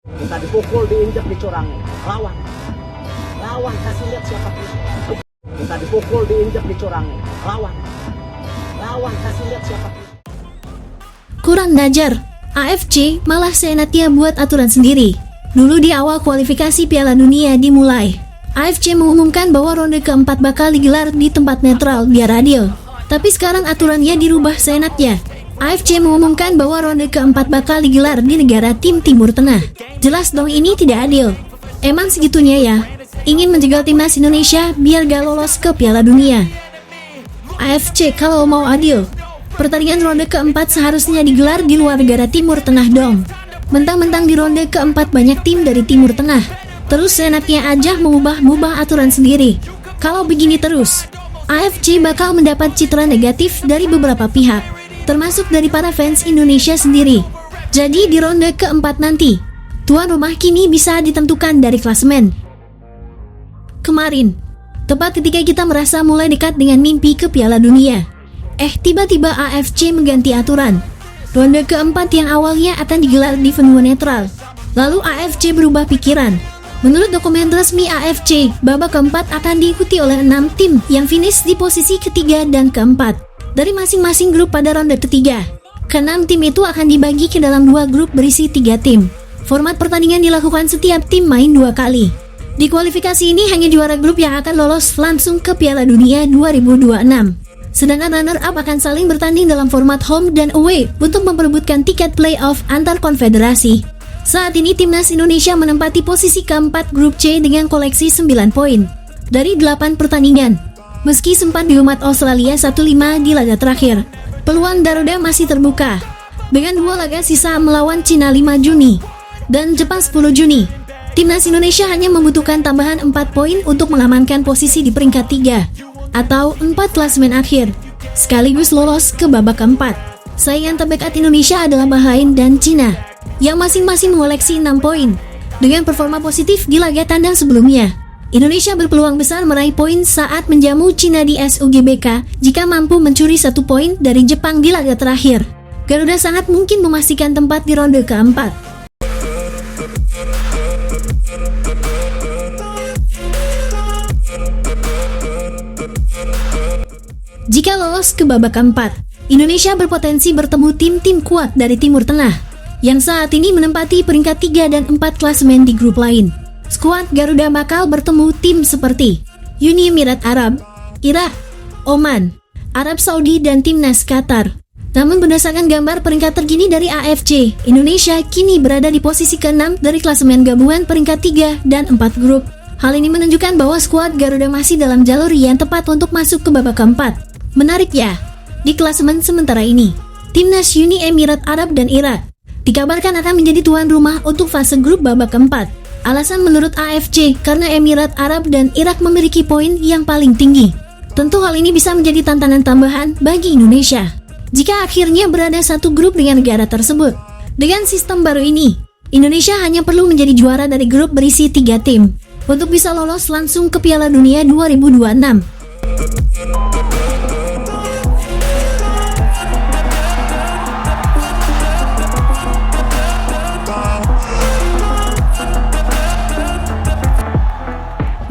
Kita dipukul, diinjak, dicurangi. Lawan. Lawan, kasih lihat siapa kita. Kita dipukul, diinjak, dicurangi. Lawan. Lawan, kasih lihat siapa kita. Kurang najar, AFC malah seenaknya buat aturan sendiri. Dulu di awal kualifikasi Piala Dunia dimulai, AFC mengumumkan bahwa ronde keempat bakal digelar di tempat netral biar adil. Tapi sekarang aturannya dirubah seenaknya. AFC mengumumkan bahwa ronde keempat bakal digelar di negara tim Timur Tengah. Jelas dong ini tidak adil. Emang segitunya ya? Ingin menjegal timnas Indonesia biar gak lolos ke Piala Dunia. AFC kalau mau adil, pertandingan ronde keempat seharusnya digelar di luar negara Timur Tengah dong. Mentang-mentang di ronde keempat banyak tim dari Timur Tengah, terus seenaknya aja mengubah-ubah aturan sendiri. Kalau begini terus, AFC bakal mendapat citra negatif dari beberapa pihak, termasuk dari para fans Indonesia sendiri. Jadi di ronde keempat nanti, tuan rumah kini bisa ditentukan dari klasemen. Kemarin, tepat ketika kita merasa mulai dekat dengan mimpi ke Piala Dunia, tiba-tiba AFC mengganti aturan. Ronde keempat yang awalnya akan digelar di benua netral, lalu AFC berubah pikiran. Menurut dokumen resmi AFC, babak keempat akan diikuti oleh 6 tim yang finish di posisi ketiga dan keempat dari masing-masing grup pada ronde ketiga. Ke-6 tim itu akan dibagi ke dalam 2 grup berisi 3 tim. Format pertandingan dilakukan setiap tim main 2 kali. Di kualifikasi ini hanya juara grup yang akan lolos langsung ke Piala Dunia 2026. Sedangkan runner-up akan saling bertanding dalam format home dan away untuk memperebutkan tiket playoff antar konfederasi. Saat ini timnas Indonesia menempati posisi keempat grup C dengan koleksi 9 poin dari 8 pertandingan. Meski sempat diumat Australia 1-5 di laga terakhir, peluang Garuda masih terbuka dengan 2 laga sisa melawan Cina 5 Juni dan Jepang 10 Juni. Timnas Indonesia hanya membutuhkan tambahan 4 poin untuk mengamankan posisi di peringkat 3 atau 4 klasemen akhir, sekaligus lolos ke babak keempat. Saingan terdekat Indonesia adalah Bahrain dan Cina, yang masing-masing mengoleksi 6 poin. Dengan performa positif di laga tandang sebelumnya, Indonesia berpeluang besar meraih poin saat menjamu Cina di SUGBK jika mampu mencuri 1 poin dari Jepang di laga terakhir. Garuda sangat mungkin memastikan tempat di ronde keempat. Jika lolos ke babak keempat, Indonesia berpotensi bertemu tim-tim kuat dari Timur Tengah yang saat ini menempati peringkat 3 dan 4 klasemen di grup lain. Skuad Garuda bakal bertemu tim seperti Uni Emirat Arab, Irak, Oman, Arab Saudi, dan timnas Qatar. Namun berdasarkan gambar peringkat terkini dari AFC, Indonesia kini berada di posisi ke-6 dari klasemen gabungan peringkat 3 dan 4 grup. Hal ini menunjukkan bahwa skuad Garuda masih dalam jalur yang tepat untuk masuk ke babak keempat. Menarik ya, di klasemen sementara ini, timnas Uni Emirat Arab dan Irak dikabarkan akan menjadi tuan rumah untuk fase grup babak keempat. Alasan menurut AFC karena Emirat Arab dan Irak memiliki poin yang paling tinggi. Tentu hal ini bisa menjadi tantangan tambahan bagi Indonesia jika akhirnya berada satu grup dengan negara tersebut. Dengan sistem baru ini, Indonesia hanya perlu menjadi juara dari grup berisi 3 tim untuk bisa lolos langsung ke Piala Dunia 2026.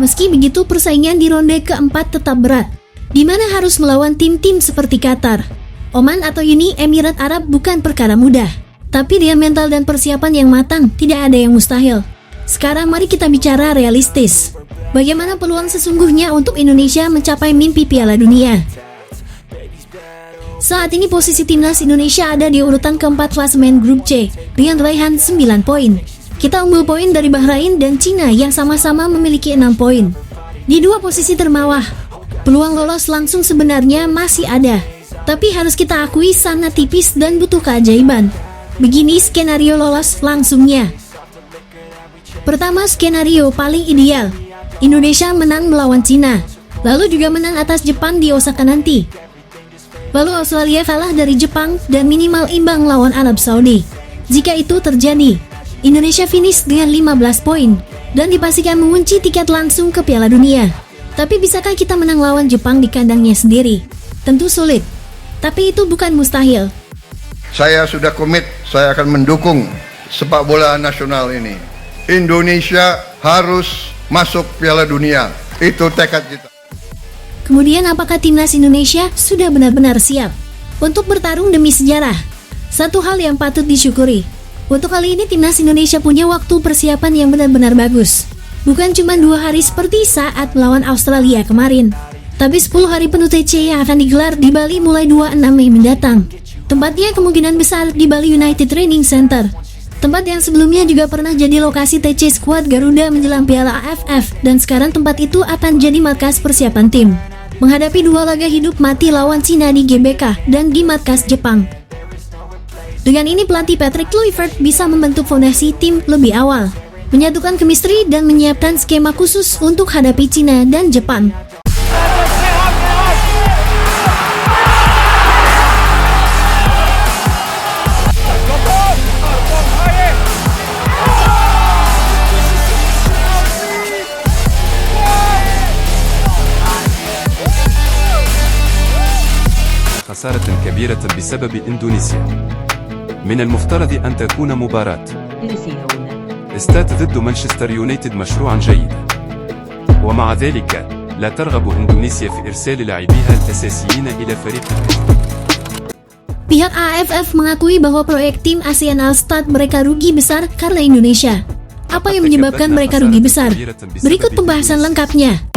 Meski begitu, persaingan di ronde keempat tetap berat, di mana harus melawan tim-tim seperti Qatar, Oman atau Uni Emirat Arab bukan perkara mudah. Tapi dengan mental dan persiapan yang matang, tidak ada yang mustahil. Sekarang mari kita bicara realistis. Bagaimana peluang sesungguhnya untuk Indonesia mencapai mimpi Piala Dunia? Saat ini posisi timnas Indonesia ada di urutan keempat klasemen grup C dengan raihan 9 poin. Kita unggul poin dari Bahrain dan Cina yang sama-sama memiliki 6 poin. Di 2 posisi termawah, peluang lolos langsung sebenarnya masih ada. Tapi harus kita akui sangat tipis dan butuh keajaiban. Begini skenario lolos langsungnya. Pertama, skenario paling ideal, Indonesia menang melawan Cina, lalu juga menang atas Jepang di Osaka nanti. Lalu Australia kalah dari Jepang dan minimal imbang lawan Arab Saudi. Jika itu terjadi, Indonesia finish dengan 15 poin dan dipastikan mengunci tiket langsung ke Piala Dunia. Tapi bisakah kita menang lawan Jepang di kandangnya sendiri? Tentu sulit, tapi itu bukan mustahil. Saya sudah komit, saya akan mendukung sepak bola nasional ini. Indonesia harus masuk Piala Dunia. Itu tekad kita. Kemudian apakah timnas Indonesia sudah benar-benar siap untuk bertarung demi sejarah? Satu hal yang patut disyukuri, untuk kali ini timnas Indonesia punya waktu persiapan yang benar-benar bagus. Bukan cuma 2 hari seperti saat melawan Australia kemarin, tapi 10 hari penuh TC yang akan digelar di Bali mulai 26 Mei mendatang. Tempatnya kemungkinan besar di Bali United Training Center, tempat yang sebelumnya juga pernah jadi lokasi TC skuad Garuda menjelang Piala AFF, dan sekarang tempat itu akan jadi markas persiapan tim menghadapi 2 laga hidup mati lawan Cina di GBK dan di markas Jepang. Dengan ini pelatih Patrick Kluivert bisa membentuk fondasi tim lebih awal, menyatukan chemistry dan menyiapkan skema khusus untuk hadapi Cina dan Jepang. خسارة كبيرة بسبب إندونيسيا. من المفترض أن تكون مباراة استاد ضد مانشستر يونايتد مشروعا جيدا، ومع ذلك لا ترغب إندونيسيا في إرسال لاعبيها الأساسيين إلى فريقها. Pihak AFF mengakui bahwa proyek tim ASEAN All-Star mereka rugi besar karena Indonesia. Apa yang menyebabkan mereka rugi besar? Berikut pembahasan lengkapnya.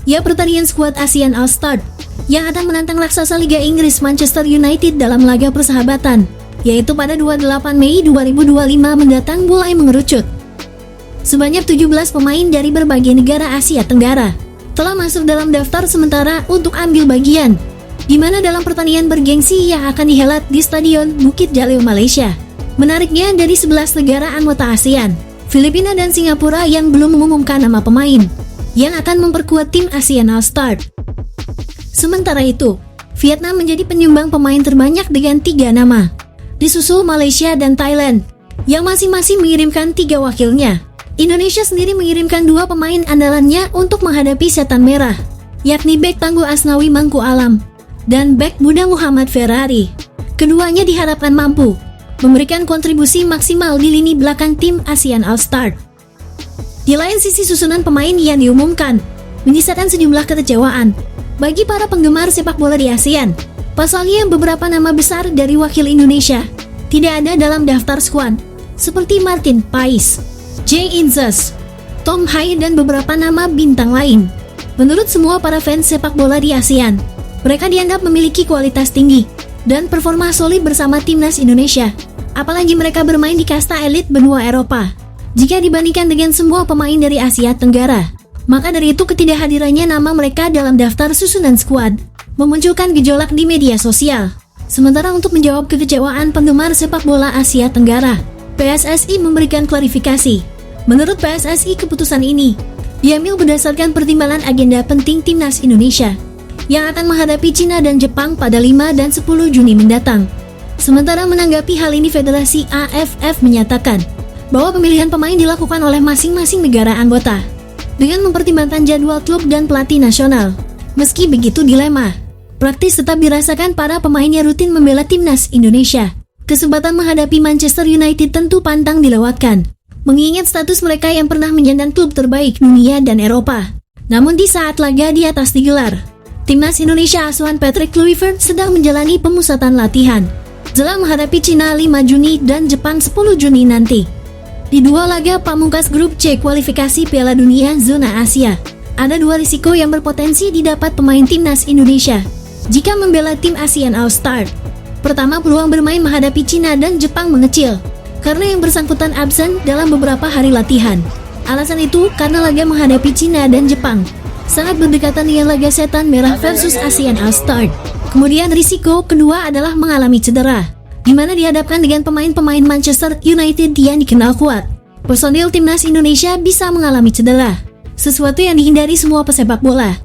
Ya, pertandingan skuad ASEAN All-Star yang akan menantang raksasa Liga Inggris Manchester United dalam laga persahabatan, yaitu pada 28 Mei 2025 mendatang mulai mengerucut. Sebanyak 17 pemain dari berbagai negara Asia Tenggara telah masuk dalam daftar sementara untuk ambil bagian, di mana dalam pertandingan bergengsi yang akan dihelat di Stadion Bukit Jalil, Malaysia. Menariknya, dari 11 negara anggota ASEAN, Filipina dan Singapura yang belum mengumumkan nama pemain yang akan memperkuat tim ASEAN All-Star. Sementara itu, Vietnam menjadi penyumbang pemain terbanyak dengan 3 nama, disusul Malaysia dan Thailand yang masing-masing mengirimkan 3 wakilnya. Indonesia sendiri mengirimkan 2 pemain andalannya untuk menghadapi Setan Merah, yakni bek Tangguh Asnawi Mangku Alam dan bek muda Muhammad Ferrari. Keduanya diharapkan mampu memberikan kontribusi maksimal di lini belakang tim ASEAN All-Star. Di lain sisi, susunan pemain yang diumumkan menyisakan sejumlah kekecewaan bagi para penggemar sepak bola di ASEAN. Pasalnya, beberapa nama besar dari wakil Indonesia tidak ada dalam daftar skuad, seperti Martin Pais, Jay Inzas, Tom Hai, dan beberapa nama bintang lain. Menurut semua para fans sepak bola di ASEAN, mereka dianggap memiliki kualitas tinggi dan performa solid bersama timnas Indonesia, apalagi mereka bermain di kasta elit benua Eropa. Jika dibandingkan dengan semua pemain dari Asia Tenggara, maka dari itu ketidakhadirannya nama mereka dalam daftar susunan skuad memunculkan gejolak di media sosial. Sementara untuk menjawab kekecewaan penggemar sepak bola Asia Tenggara, PSSI memberikan klarifikasi. Menurut PSSI, keputusan ini diambil berdasarkan pertimbangan agenda penting timnas Indonesia yang akan menghadapi Cina dan Jepang pada 5 dan 10 Juni mendatang. Sementara menanggapi hal ini, Federasi AFF menyatakan bahwa pemilihan pemain dilakukan oleh masing-masing negara anggota dengan mempertimbangkan jadwal klub dan pelatih nasional. Meski begitu, dilema praktis tetap dirasakan para pemainnya rutin membela timnas Indonesia. Kesempatan menghadapi Manchester United tentu pantang dilewatkan, mengingat status mereka yang pernah menyandang klub terbaik dunia dan Eropa. Namun di saat laga di atas digelar, timnas Indonesia asuhan Patrick Kluivert sedang menjalani pemusatan latihan jelang menghadapi Cina 5 Juni dan Jepang 10 Juni nanti. Di 2 laga pamungkas grup C kualifikasi Piala Dunia zona Asia, ada 2 risiko yang berpotensi didapat pemain timnas Indonesia jika membela tim ASEAN All-Star. Pertama, peluang bermain menghadapi Cina dan Jepang mengecil karena yang bersangkutan absen dalam beberapa hari latihan. Alasan itu karena laga menghadapi Cina dan Jepang sangat berdekatan dengan laga Setan Merah versus ASEAN All-Star. Kemudian risiko kedua adalah mengalami cedera, di mana dihadapkan dengan pemain-pemain Manchester United yang dikenal kuat. Personil timnas Indonesia bisa mengalami cedera, sesuatu yang dihindari semua pesepak bola.